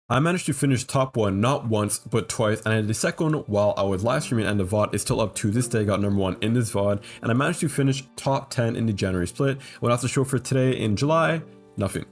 I managed to finish top 1 not once but twice, and I did the second one while I was live streaming, and the VOD is still up to this day. Got number 1 in this VOD, and I managed to finish top 10 in the January split. What I have to show for today in July? Nothing.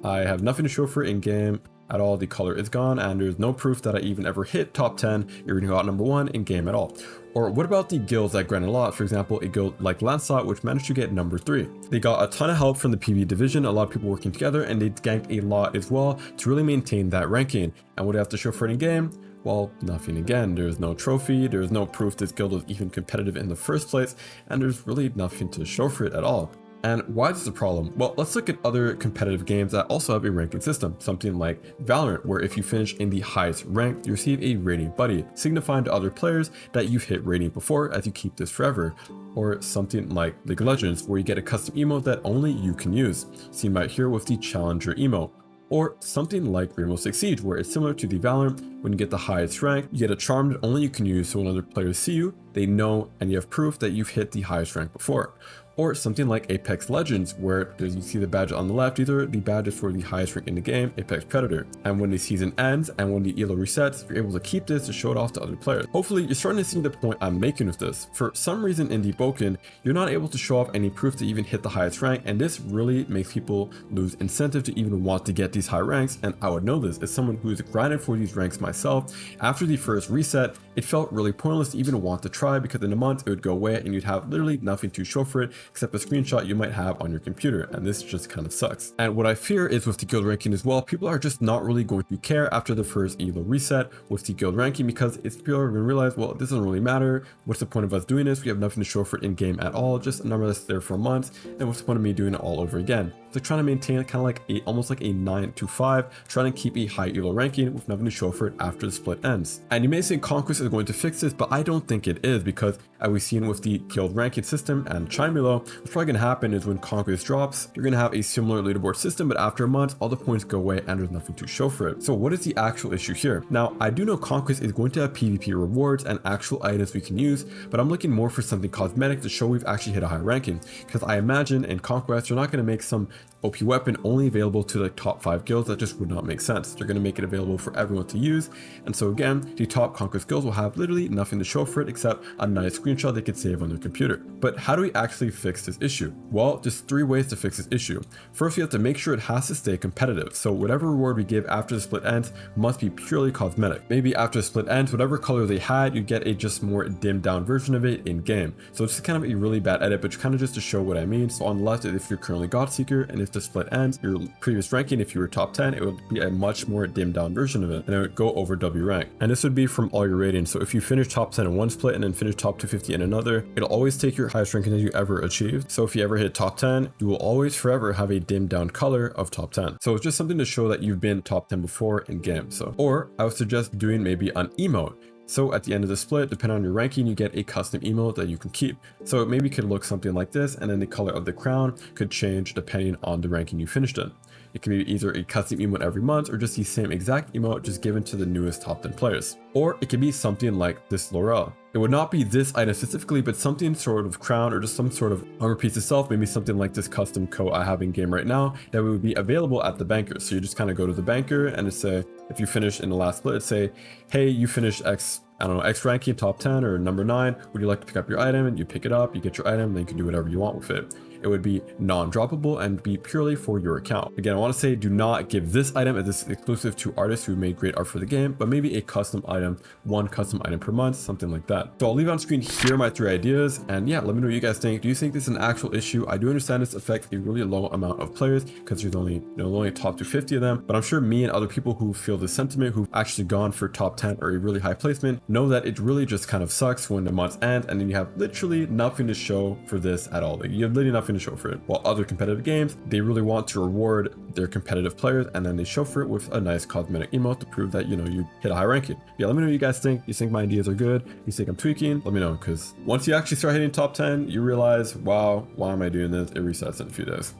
I have nothing to show for in game at all. The color is gone, and there's no proof that I even ever hit top 10 or even got number 1 in game at all. Or what about the guilds that grinded a lot? For example, a guild like Lancelot, which managed to get number 3. They got a ton of help from the PvP division, a lot of people working together, and they ganked a lot as well to really maintain that ranking. And what do I have to show for it in game? Well, nothing again. There's no trophy, there's no proof this guild was even competitive in the first place, and there's really nothing to show for it at all. And why is this a problem? Well, let's look at other competitive games that also have a ranking system, something like Valorant, where if you finish in the highest rank, you receive a rating buddy, signifying to other players that you've hit rating before as you keep this forever. Or something like League of Legends, where you get a custom emote that only you can use, seen right here with the Challenger emote. Or something like Rainbow Six Siege, where it's similar to the Valorant. When you get the highest rank, you get a charm that only you can use, so when other players see you, they know and you have proof that you've hit the highest rank before. Or something like Apex Legends, where you see the badge on the left, either the badge is for the highest rank in the game, Apex Predator. And when the season ends and when the elo resets, you're able to keep this to show it off to other players. Hopefully, you're starting to see the point I'm making with this. For some reason in Deepwoken, you're not able to show off any proof to even hit the highest rank, and this really makes people lose incentive to even want to get these high ranks. And I would know this as someone who's grinded for these ranks myself. After the first reset, it felt really pointless to even want to try, because in a month it would go away and you'd have literally nothing to show for it except a screenshot you might have on your computer, and this just kind of sucks. And what I fear is with the guild ranking as well, people are just not really going to care after the first elo reset with the guild ranking, because it's people are going to realize, well, this doesn't really matter. What's the point of us doing this? We have nothing to show for it in game at all, just a number that's there for months, and what's the point of me doing it all over again? They're trying to maintain kind of like almost like a 9 to 5, trying to keep a high elo ranking with nothing to show for it after the split ends. And you may think Conquest is going to fix this, but I don't think it is, because as we've seen with the guild ranking system and chime below, what's probably going to happen is when Conquest drops, you're going to have a similar leaderboard system, but after a month, all the points go away and there's nothing to show for it. So what is the actual issue here? Now, I do know Conquest is going to have PvP rewards and actual items we can use, but I'm looking more for something cosmetic to show we've actually hit a high ranking, because I imagine in Conquest, you're not going to make some OP weapon only available to the top 5 guilds. That just would not make sense. They're going to make it available for everyone to use. And so again, the top Conquest guilds will have literally nothing to show for it except a nice screenshot they could save on their computer. But how do we actually fix this issue? Well, just 3 ways to fix this issue. First, we have to make sure it has to stay competitive. So whatever reward we give after the split ends must be purely cosmetic. Maybe after the split ends, whatever color they had, you get a just more dimmed down version of it in game. So it's kind of a really bad edit, but kind of just to show what I mean. So on the left, if you're currently God Seeker, and if the split ends, your previous ranking, if you were top 10, it would be a much more dimmed down version of it, and it would go over W rank. And this would be from all your ratings. So if you finish top 10 in one split and then finish top 250 in another, it'll always take your highest ranking that you ever achieved. So if you ever hit top 10, you will always forever have a dimmed down color of top 10. So it's just something to show that you've been top 10 before in game. So, or I would suggest doing maybe an emote. So at the end of the split, depending on your ranking, you get a custom emote that you can keep. So it maybe could look something like this, and then the color of the crown could change depending on the ranking you finished in. It can be either a custom emote every month or just the same exact emote just given to the newest top 10 players. Or it could be something like this Laurel. It would not be this item specifically, but something sort of crown or just some sort of armor piece itself, maybe something like this custom coat I have in game right now that would be available at the banker. So you just kind of go to the banker and it's say, if you finish in the last split, it'd say, hey, you finished X, I don't know, X ranking, top 10 or number 9. Would you like to pick up your item? And you pick it up, you get your item, then you can do whatever you want with it. It would be non-droppable and be purely for your account. Again, I want to say do not give this item as this is exclusive to artists who made great art for the game, but maybe a custom item, 1 custom item per month, something like that. So I'll leave on screen here my 3 ideas, and yeah, let me know what you guys think. Do you think this is an actual issue? I do understand this affects a really low amount of players because there's only, only top 250 of them, but I'm sure me and other people who feel this sentiment, who've actually gone for top 10 or a really high placement, know that it really just kind of sucks when the months end and then you have literally nothing to show for this at all. Like, you have literally nothing to show for it. While other competitive games, they really want to reward their competitive players, and then they show for it with a nice cosmetic emote to prove that, you hit a high ranking. Yeah, let me know what you guys think. You think my ideas are good? You think I'm tweaking? Let me know, because once you actually start hitting top 10, you realize, wow, why am I doing this? It resets in a few days.